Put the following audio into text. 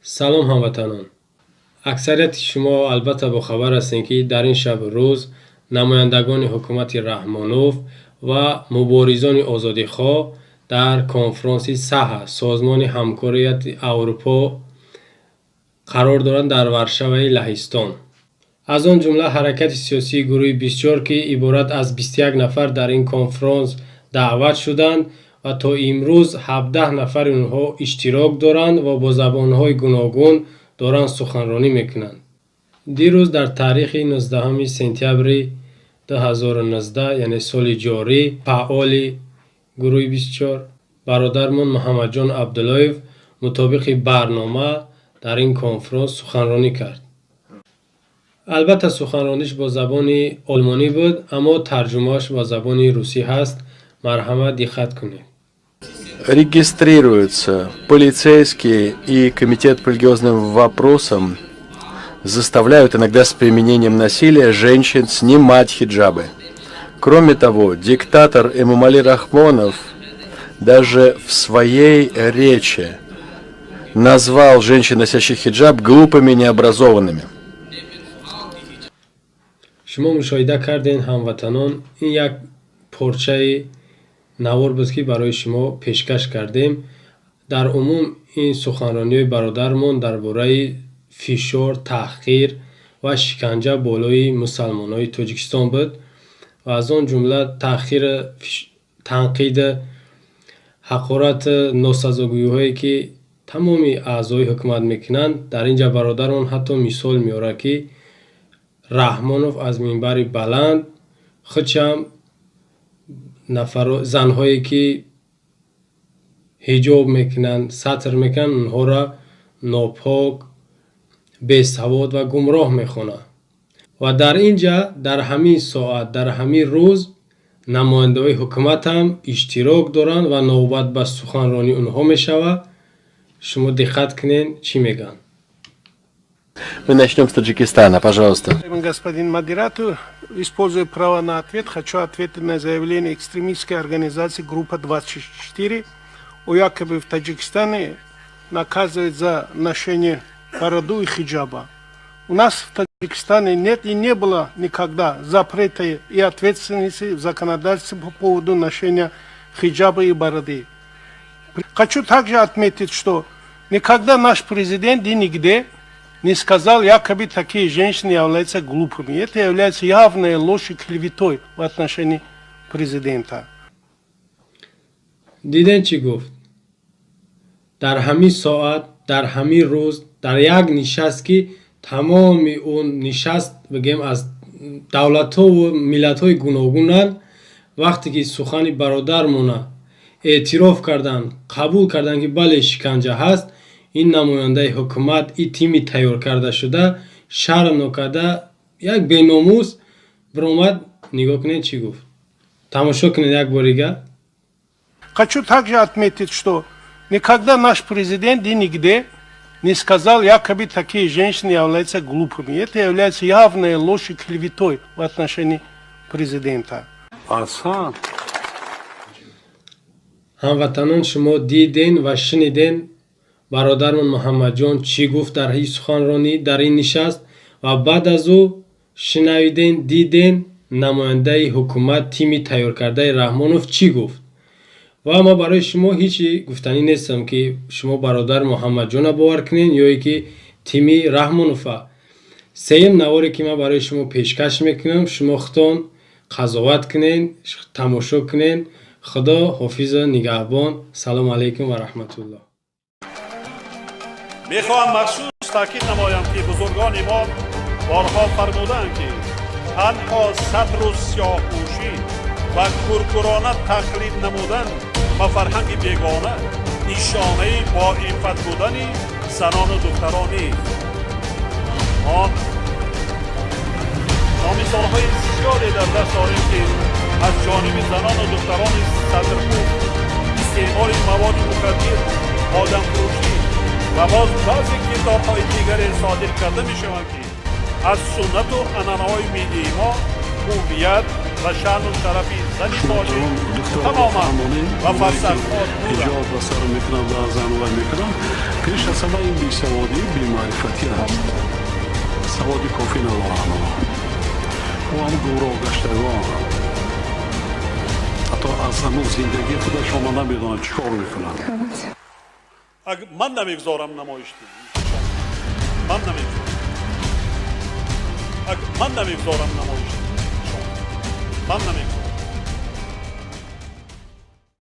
سلام هموطنان. اکثریت شما البته با خبر هستین که در این شب روز نمایندگان حکومت رحمانوف و مبارزان آزادیخواه در کنفرانس سه سازمان همکاریت اروپا قرار دارند در ورشو لهستان. از آن جمله حرکت سیاسی گروه 24 که عبارت از 21 نفر در این کنفرانس دعوت شدند و تا امروز 17 نفر اونها اشتراک دارند و با زبانهای گوناگون دارند سخنرانی میکنند. دیروز در تاریخ 19 سپتامبر 2019 یعنی سال جاری، فعال گروه 24 برادرمان محمد جان عبداللهیف مطابق برنامه در این کنفرانس سخنرانی کرد. البته سخنرانیش با زبان آلمانی بود، اما ترجمهش با زبان روسی هست. مرحمت دقت کنید. Регистрируются полицейские и комитет по религиозным вопросам заставляют иногда с применением насилия женщин снимать хиджабы. Кроме того, диктатор Эмомали Рахмонов даже в своей речи назвал женщин, носящих хиджаб, глупыми и необразованными. شما مشاهده کردین هموطنان، این یک پارچه نوار بود که برای شما پیشکش کردیم. در عموم این سخنرانی برادرمان درباره فشار، تحقیر و شکنجه بالای مسلمانای تاجیکستان بود و از آن جمله تنقید حقارت ناسزاگویی‌هایی که تمام اعضای حکومت میکنند. در اینجا برادرمان حتی مثال میاره که رحمانوف از منبر بلند خودشم زنهایی که حجاب میکنن، سطر میکنن، اونها را ناپاک، بی‌سواد و گمراه میخونه. و در اینجا در همین ساعت، در همین روز نماینده های حکومت هم اشتراک دارن و نوبت به سخنرانی اونها میشوه. شما دقت کنین چی میگن. Мы начнем с Таджикистана, пожалуйста. Господин модератор, используя право на ответ, хочу ответить на заявление экстремистской организации «Группа 24» о якобы в Таджикистане наказывают за ношение бороду и хиджаба. У нас в Таджикистане нет и не было никогда запрета и ответственности в законодательстве по поводу ношения хиджаба и бороды. Хочу также отметить, что никогда наш президент и нигде не сказал, якобы такие женщины являются глупыми. Это является явной ложью, клеветой в отношении президента. دیدن چی گفت؟ در همین ساعت، در همین روز، در یک نشست که تمام اون نشست بگیم از دولت ها و ملت های گوناگونن، وقتی که سخن برادرمون اعتراف کردن، قبول کردن که بله شکنجه هست، این نماینده حکومت این تیمی تیار کرده شده شرم نکرده یک بیناموس برآمد. نگاه کنید چی گفت. تماشا کنید یک باریگه. Хочу также отметить, что никогда наш президент и нигде не сказал, якобы такие женщины являются глупыми. Это является явной ложью, клеветой в отношении президента. هموطنان شما دیدین و شنیدین برادرمون محمد جان چی گفت در این سخنرانی، در این نشست، و بعد از او شنیدین دیدین نماینده حکومت تیمی تیار کرده رحمانوف چی گفت. و ما برای شما هیچی گفتنی نیستم که شما برادر محمد جان باور کنین یا ای که تیمی رحمانوف. سیم نواری که ما برای شما پیشکش میکنم، شما خودتون قضاوت کنین، تماشا کنین. خدا حافظ نگهبان. سلام علیکم و رحمت الله. میخواهم مخصوص تاکید نمایم که بزرگان ما بارها فرمودند که تنها ستر و سیاه‌پوشی و کورکورانه تقلید نمودن و فرهنگ بیگانه نشانه با عفت بودن زنان و دختران نیست. ما مثال‌های زیادی در دست داریم که از جانب زنان و دختران سترپوش استعمال مواد مخدر، آدمفروشی و باز بعضی کردارهای دیگر صادر کرده می شوند که از سنت و عنعنه‌های ملی ما هویت و شأن و شرف زنی مالی تماما و فرسخ‌خوار بودن. حجاب و سر میکنن و زنوار میکنن پیش از همه این بیسوادی بی‌معرفتی هست. سوادی کافی ندارن و هم گورا گشتگان حتی از همون زندگی خودش ما نمیدونن چیکار میکنن. من نمیگذارم نمایش دهید. من نمیگذارم نمایش دهید. من نمیگذارم.